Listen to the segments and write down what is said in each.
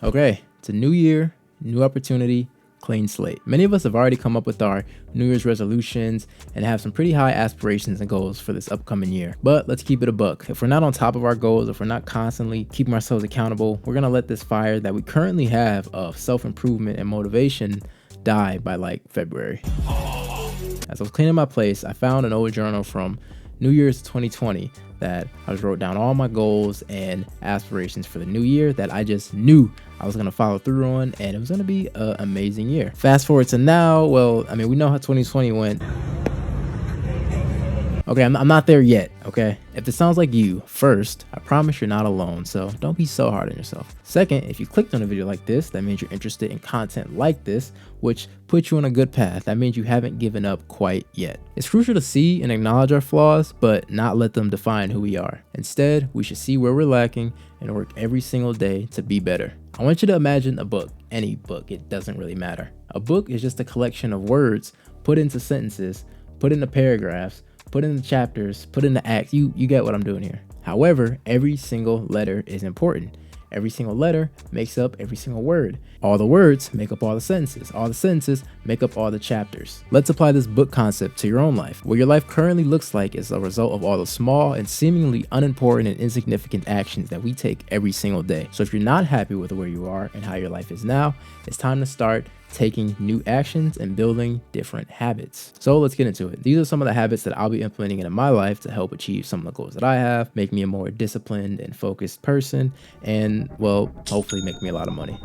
Okay, it's a new year, new opportunity, clean slate. Many of us have already come up with our New Year's resolutions and have some pretty high aspirations and goals for this upcoming year. But let's keep it a buck. If we're not on top of our goals, if we're not constantly keeping ourselves accountable, we're gonna let this fire that we currently have of self-improvement and motivation die by like February. As I was cleaning my place, I found an old journal from New Year's 2020 that I just wrote down all my goals and aspirations for the new year that I just knew I was gonna follow through on, and it was gonna be an amazing year. Fast forward to now, well, I mean, we know how 2020 went. Okay, I'm not there yet, okay? If this sounds like you, first, I promise you're not alone, so don't be so hard on yourself. Second, if you clicked on a video like this, that means you're interested in content like this, which puts you on a good path. That means you haven't given up quite yet. It's crucial to see and acknowledge our flaws, but not let them define who we are. Instead, we should see where we're lacking and work every single day to be better. I want you to imagine a book, any book, it doesn't really matter. A book is just a collection of words put into sentences, put into paragraphs, put in the chapters, put in the acts. You get what I'm doing here. However, every single letter is important. Every single letter makes up every single word. All the words make up all the sentences. All the sentences make up all the chapters. Let's apply this book concept to your own life. What your life currently looks like is a result of all the small and seemingly unimportant and insignificant actions that we take every single day. So if you're not happy with where you are and how your life is now, it's time to start taking new actions and building different habits. So let's get into it. These are some of the habits that I'll be implementing into my life to help achieve some of the goals that I have, make me a more disciplined and focused person, and well, hopefully make me a lot of money.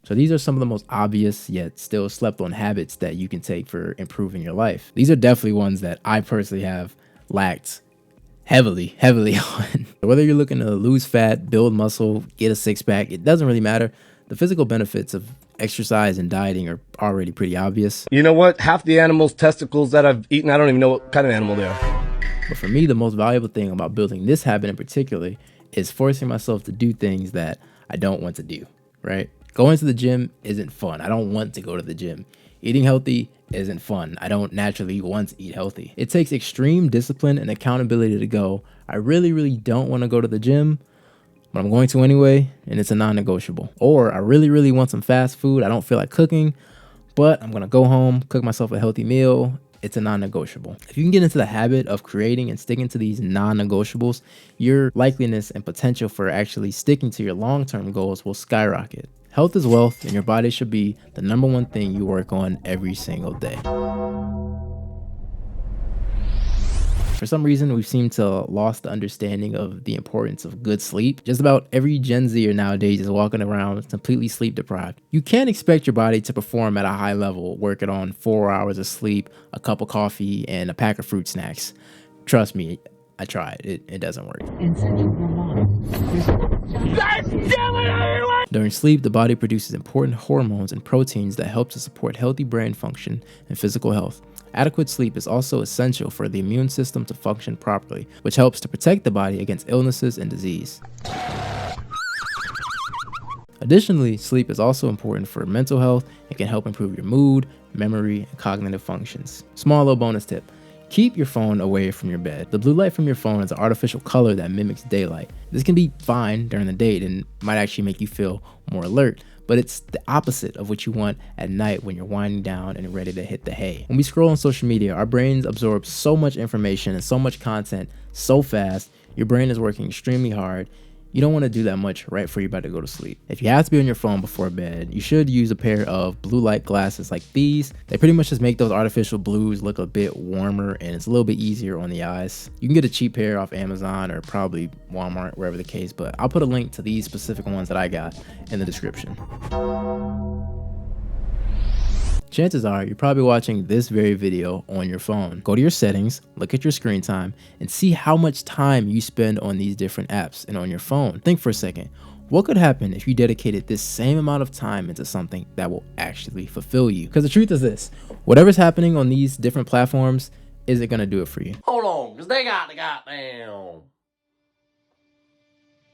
So these are some of the most obvious yet still slept on habits that you can take for improving your life. These are definitely ones that I personally have lacked heavily on. Whether you're looking to lose fat, build muscle, get a six-pack, it doesn't really matter. The physical benefits of exercise and dieting are already pretty obvious. You know what? Half the animal's testicles that I've eaten, I don't even know what kind of animal they are. But for me, the most valuable thing about building this habit in particular is forcing myself to do things that I don't want to do, right? Going to the gym isn't fun. I don't want to go to the gym. Eating healthy isn't fun. I don't naturally want to eat healthy. It takes extreme discipline and accountability to go, I really don't want to go to the gym, but I'm going to anyway, and it's a non-negotiable. Or I really want some fast food. I don't feel like cooking, but I'm gonna go home, cook myself a healthy meal. It's a non-negotiable. If you can get into the habit of creating and sticking to these non-negotiables, your likeliness and potential for actually sticking to your long-term goals will skyrocket. Health is wealth, and your body should be the number one thing you work on every single day. For some reason, we've seemed to lost the understanding of the importance of good sleep. Just about every Gen Zer nowadays is walking around completely sleep deprived. You can't expect your body to perform at a high level, working on 4 hours of sleep, a cup of coffee, and a pack of fruit snacks. Trust me, I tried. It doesn't work. During sleep, the body produces important hormones and proteins that help to support healthy brain function and physical health. Adequate sleep is also essential for the immune system to function properly, which helps to protect the body against illnesses and disease. Additionally, sleep is also important for mental health and can help improve your mood, memory, and cognitive functions. Small little bonus tip. Keep your phone away from your bed. The blue light from your phone is an artificial color that mimics daylight. This can be fine during the day and might actually make you feel more alert, but it's the opposite of what you want at night when you're winding down and ready to hit the hay. When we scroll on social media, our brains absorb so much information and so much content so fast, your brain is working extremely hard. You don't want to do that much right before you're about to go to sleep. If you have to be on your phone before bed, you should use a pair of blue light glasses like these. They pretty much just make those artificial blues look a bit warmer, and it's a little bit easier on the eyes. You can get a cheap pair off Amazon or probably Walmart, wherever the case, but I'll put a link to these specific ones that I got in the description. Chances are you're probably watching this very video on your phone. Go to your settings, look at your screen time, and see how much time you spend on these different apps and on your phone. Think for a second. What could happen if you dedicated this same amount of time into something that will actually fulfill you? Because the truth is this, whatever's happening on these different platforms isn't going to do it for you. Hold on, because they got the goddamn...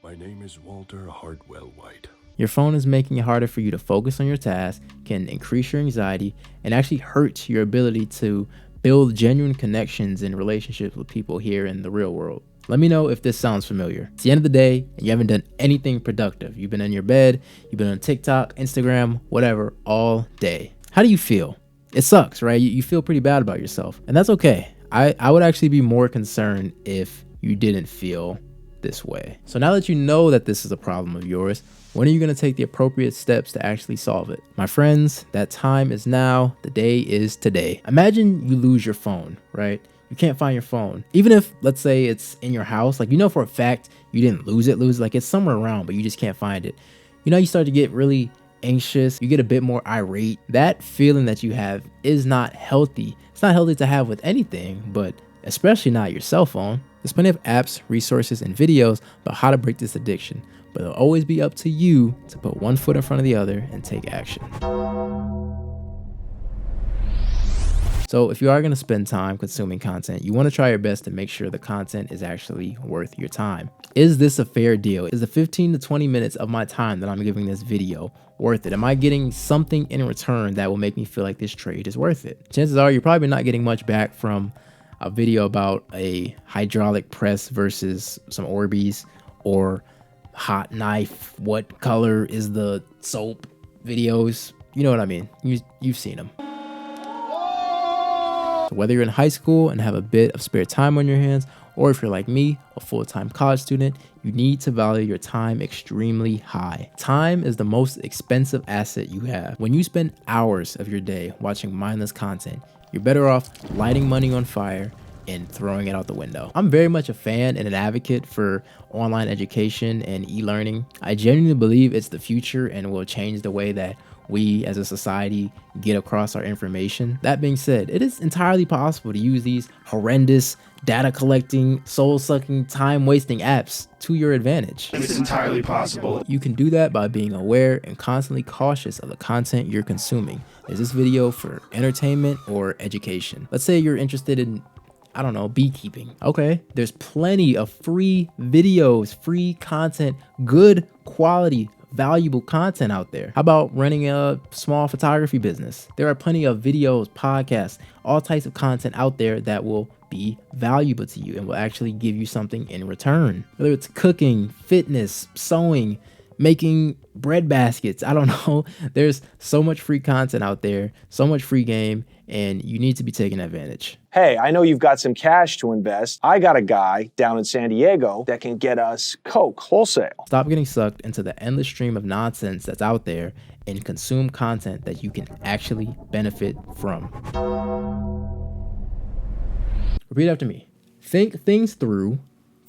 My name is Walter Hartwell White. Your phone is making it harder for you to focus on your task, can increase your anxiety, and actually hurt your ability to build genuine connections and relationships with people here in the real world. Let me know if this sounds familiar. It's the end of the day and you haven't done anything productive. You've been in your bed, you've been on TikTok, Instagram, whatever, all day. How do you feel? It sucks, right? You feel pretty bad about yourself, and that's okay. I would actually be more concerned if you didn't feel this way. So now that you know that this is a problem of yours, when are you going to take the appropriate steps to actually solve it? My friends, that time is now. The day is today. Imagine you lose your phone, right? You can't find your phone. Even if, let's say, it's in your house, like, you know for a fact you didn't lose it, like it's somewhere around, but you just can't find it. You know, you start to get really anxious, you get a bit more irate. That feeling that you have is not healthy. It's not healthy to have with anything, but especially not your cell phone. There's plenty of apps, resources, and videos about how to break this addiction, but it'll always be up to you to put one foot in front of the other and take action. So if you are going to spend time consuming content, you want to try your best to make sure the content is actually worth your time. Is this a fair deal? Is the 15 to 20 minutes of my time that I'm giving this video worth it? Am I getting something in return that will make me feel like this trade is worth it? Chances are you're probably not getting much back from a video about a hydraulic press versus some Orbeez, or hot knife, what color is the soap videos. You know what I mean? You've seen them. So whether you're in high school and have a bit of spare time on your hands, or if you're like me, a full-time college student, you need to value your time extremely high. Time is the most expensive asset you have. When you spend hours of your day watching mindless content, you're better off lighting money on fire and throwing it out the window. I'm very much a fan and an advocate for online education and e-learning. I genuinely believe it's the future and will change the way that we as a society get across our information. That being said, it is entirely possible to use these horrendous data collecting, soul sucking, time wasting apps to your advantage. It's entirely possible. You can do that by being aware and constantly cautious of the content you're consuming. Is this video for entertainment or education? Let's say you're interested in, I don't know, beekeeping. Okay, there's plenty of free videos, free content, good quality, valuable content out there. How about running a small photography business? There are plenty of videos, podcasts, all types of content out there that will be valuable to you and will actually give you something in return. Whether it's cooking, fitness, sewing, making bread baskets, I don't know. There's so much free content out there, so much free game, and you need to be taking advantage. Hey, I know you've got some cash to invest. I got a guy down in San Diego that can get us Coke wholesale. Stop getting sucked into the endless stream of nonsense that's out there and consume content that you can actually benefit from. Repeat after me. Think things through,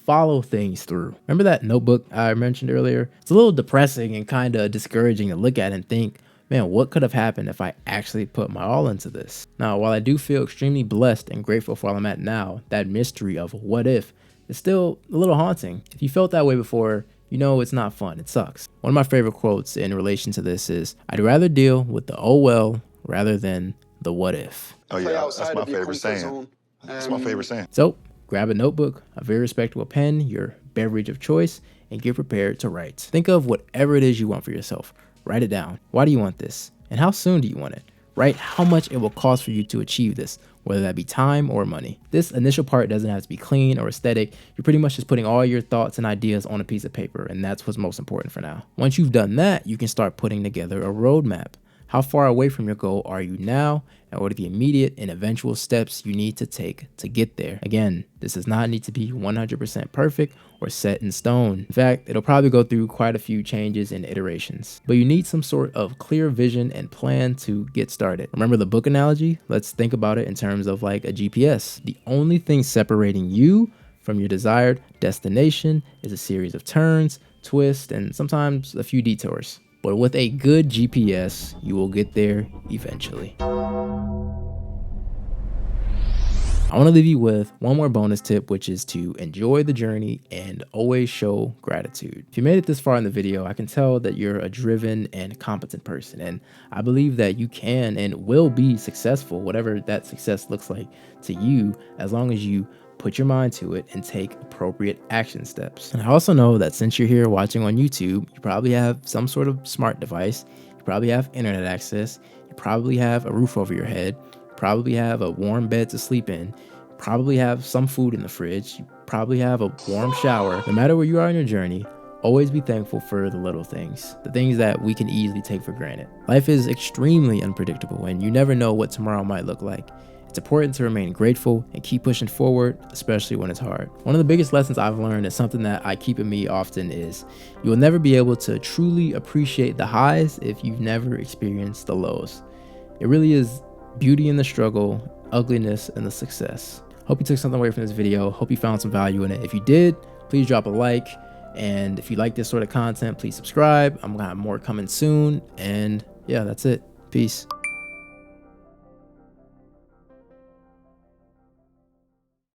follow things through. Remember that notebook I mentioned earlier? It's a little depressing and kind of discouraging to look at and think, man, what could have happened if I actually put my all into this? Now, while I do feel extremely blessed and grateful for where I'm at now, that mystery of what if is still a little haunting. If you felt that way before, you know it's not fun. It sucks. One of my favorite quotes in relation to this is, I'd rather deal with the oh well rather than the what if. Oh yeah, that's my favorite saying. That's my favorite saying. So grab a notebook, a very respectable pen, your beverage of choice, and get prepared to write. Think of whatever it is you want for yourself. Write it down. Why do you want this? And how soon do you want it? Write how much it will cost for you to achieve this, whether that be time or money. This initial part doesn't have to be clean or aesthetic. You're pretty much just putting all your thoughts and ideas on a piece of paper, and that's what's most important for now. Once you've done that, you can start putting together a roadmap. How far away from your goal are you now, and what are the immediate and eventual steps you need to take to get there? Again, this does not need to be 100% perfect or set in stone. In fact, it'll probably go through quite a few changes and iterations, but you need some sort of clear vision and plan to get started. Remember the book analogy? Let's think about it in terms of like a GPS. The only thing separating you from your desired destination is a series of turns, twists, and sometimes a few detours. But with a good GPS, you will get there eventually. I want to leave you with one more bonus tip, which is to enjoy the journey and always show gratitude. If you made it this far in the video, I can tell that you're a driven and competent person, and I believe that you can and will be successful, whatever that success looks like to you, as long as you put your mind to it and take appropriate action steps. And I also know that since you're here watching on YouTube, you probably have some sort of smart device, you probably have internet access, you probably have a roof over your head, you probably have a warm bed to sleep in, probably have some food in the fridge. You probably have a warm shower. No matter where you are in your journey, always be thankful for the little things, the things that we can easily take for granted. Life is extremely unpredictable and you never know what tomorrow might look like. It's important to remain grateful and keep pushing forward, especially when it's hard. One of the biggest lessons I've learned, is something that I keep in me often, is you will never be able to truly appreciate the highs if you've never experienced the lows. It really is beauty in the struggle, ugliness in the success. Hope you took something away from this video. Hope you found some value in it. If you did, please drop a like. And if you like this sort of content, please subscribe. I'm gonna have more coming soon. And yeah, that's it. Peace.